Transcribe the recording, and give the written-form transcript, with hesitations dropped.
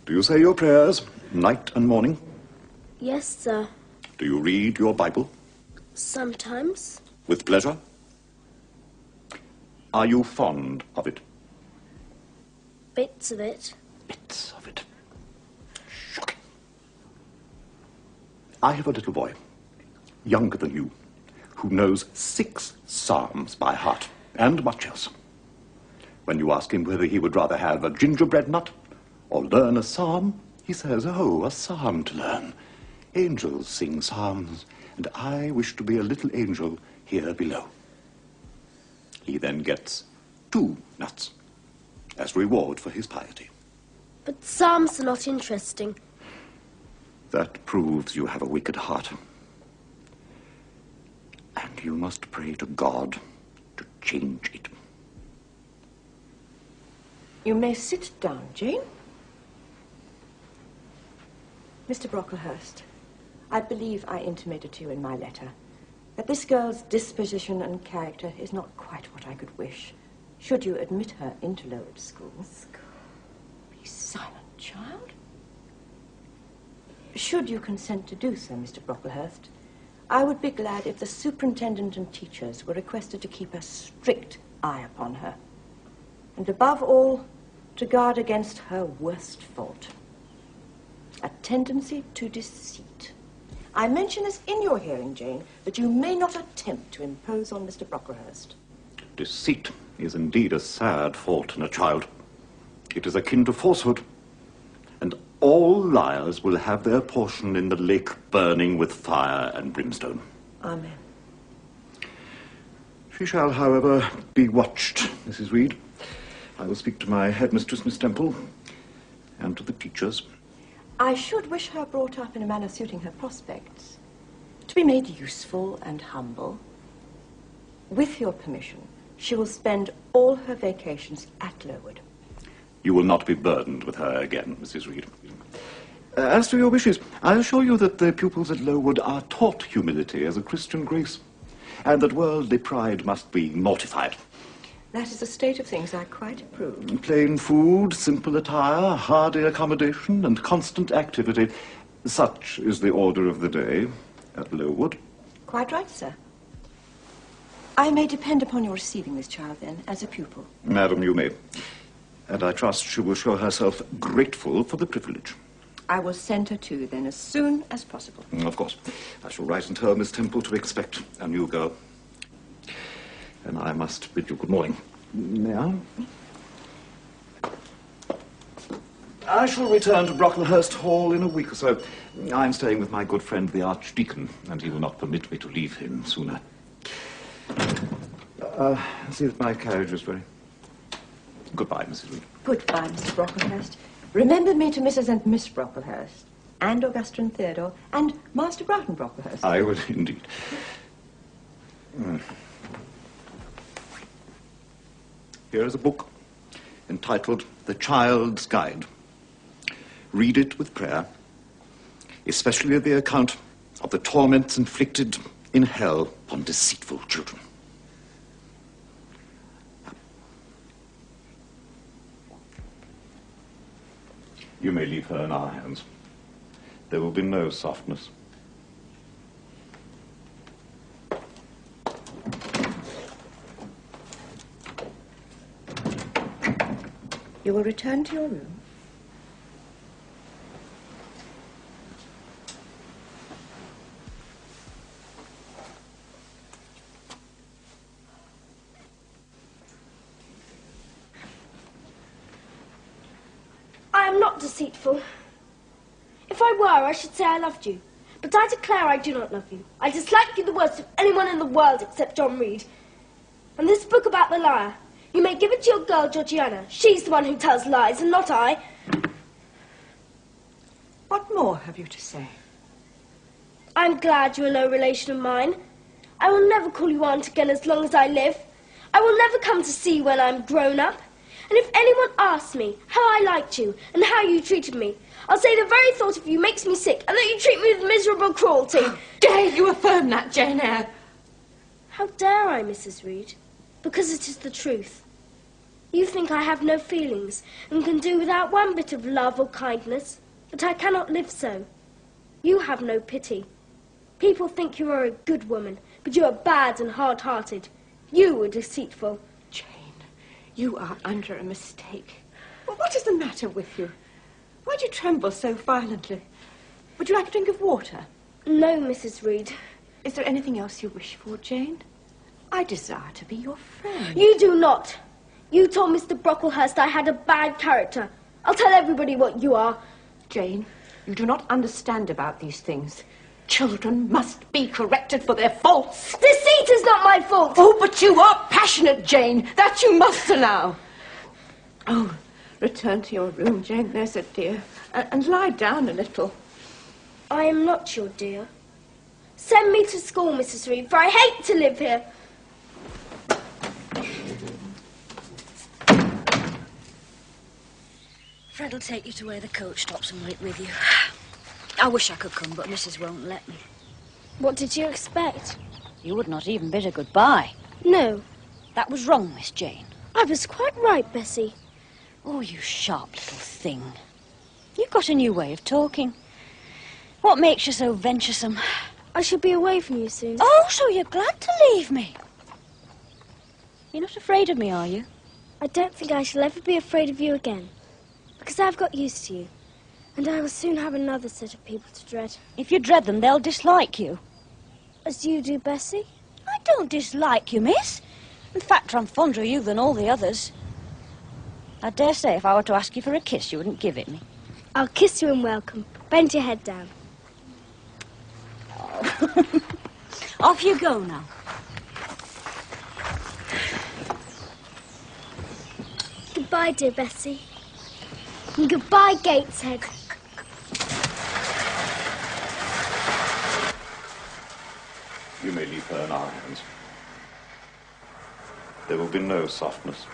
Do you say your prayers night and morning? Yes, sir. Do you read your Bible? Sometimes. With pleasure? Are you fond of it? Bits of it. Bits of it. Shocking. I have a little boy, younger than you, who knows 6 psalms by heart, and much else. When you ask him whether he would rather have a gingerbread nut or learn a psalm, he says, "Oh, a psalm to learn. Angels sing psalms, and I wish to be a little angel here below." He then gets 2 nuts as reward for his piety. But psalms are not interesting. That proves you have a wicked heart. And you must pray to God to change it. You may sit down, Jane. Mr. Brocklehurst, I believe I intimated to you in my letter that this girl's disposition and character is not quite what I could wish, should you admit her into Lowood School. Be silent, child. Should you consent to do so, Mr. Brocklehurst, I would be glad if the superintendent and teachers were requested to keep a strict eye upon her, and above all, to guard against her worst fault, a tendency to deceit. I mention this in your hearing, Jane, that you may not attempt to impose on Mr. Brocklehurst. Deceit is indeed a sad fault in a child. It is akin to falsehood, and all liars will have their portion in the lake burning with fire and brimstone. Amen. She shall, however, be watched, Mrs. Reed. I will speak to my headmistress, Miss Temple, and to the teachers. I should wish her brought up in a manner suiting her prospects, to be made useful and humble. With your permission, she will spend all her vacations at Lowood. You will not be burdened with her again, Mrs. Reed. As to your wishes, I assure you that the pupils at Lowood are taught humility as a Christian grace, and that worldly pride must be mortified. That is a state of things I quite approve. Plain food, simple attire, hardy accommodation, and constant activity. Such is the order of the day at Lowood. Quite right, sir. I may depend upon your receiving this child, then, as a pupil. Madam, you may. And I trust she will show herself grateful for the privilege. I will send her to you, then, as soon as possible. Of course. I shall write and tell Miss Temple to expect a new girl. And I must bid you good morning. May I? I shall return to Brocklehurst Hall in a week or so. I'm staying with my good friend the Archdeacon, and he will not permit me to leave him sooner. See that my carriage is ready. Goodbye, Mrs. Reed. Goodbye, Mr. Brocklehurst. Remember me to Mrs. and Miss Brocklehurst, and Augusta and Theodore, and Master Broughton Brocklehurst. I will indeed. Here is a book entitled The Child's Guide. Read it with prayer, especially the account of the torments inflicted in hell upon deceitful children. You may leave her in our hands. There will be no softness. You will return to your room. I am not deceitful. If I were, I should say I loved you. But I declare I do not love you. I dislike you the worst of anyone in the world except John Reed. And this book about the liar, you may give it to your girl, Georgiana. She's the one who tells lies, and not I. What more have you to say? I'm glad you are no relation of mine. I will never call you aunt again as long as I live. I will never come to see you when I'm grown up. And if anyone asks me how I liked you and how you treated me, I'll say the very thought of you makes me sick, and that you treat me with miserable cruelty. How dare you affirm that, Jane Eyre? How dare I, Mrs. Reed? Because it is the truth. You think I have no feelings and can do without one bit of love or kindness, but I cannot live so. You have no pity. People think you are a good woman, but you are bad and hard-hearted. You are deceitful. Jane, you are under a mistake. Well, what is the matter with you? Why do you tremble so violently? Would you like a drink of water? No, Mrs. Reed. Is there anything else you wish for, Jane? I desire to be your friend. You do not. You told Mr. Brocklehurst I had a bad character. I'll tell everybody what you are. Jane, you do not understand about these things. Children must be corrected for their faults. Deceit is not my fault. Oh, but you are passionate, Jane. That you must allow. Oh, return to your room, Jane, there's a dear, and lie down a little. I am not your dear. Send me to school, Mrs. Reed, for I hate to live here. Fred will take you to where the coach stops and wait with you. I wish I could come, but Mrs. won't let me. What did you expect? You would not even bid her goodbye. No. That was wrong, Miss Jane. I was quite right, Bessie. Oh, you sharp little thing. You've got a new way of talking. What makes you so venturesome? I shall be away from you soon. Oh, so you're glad to leave me. You're not afraid of me, are you? I don't think I shall ever be afraid of you again, because I've got used to you, and I will soon have another set of people to dread. If you dread them, they'll dislike you. As you do, Bessie? I don't dislike you, miss. In fact, I'm fonder of you than all the others. I dare say if I were to ask you for a kiss, you wouldn't give it me. I'll kiss you and welcome. Bend your head down. Oh. Off you go now. Goodbye, dear Bessie. And goodbye, Gateshead. You may leave her in our hands. There will be no softness.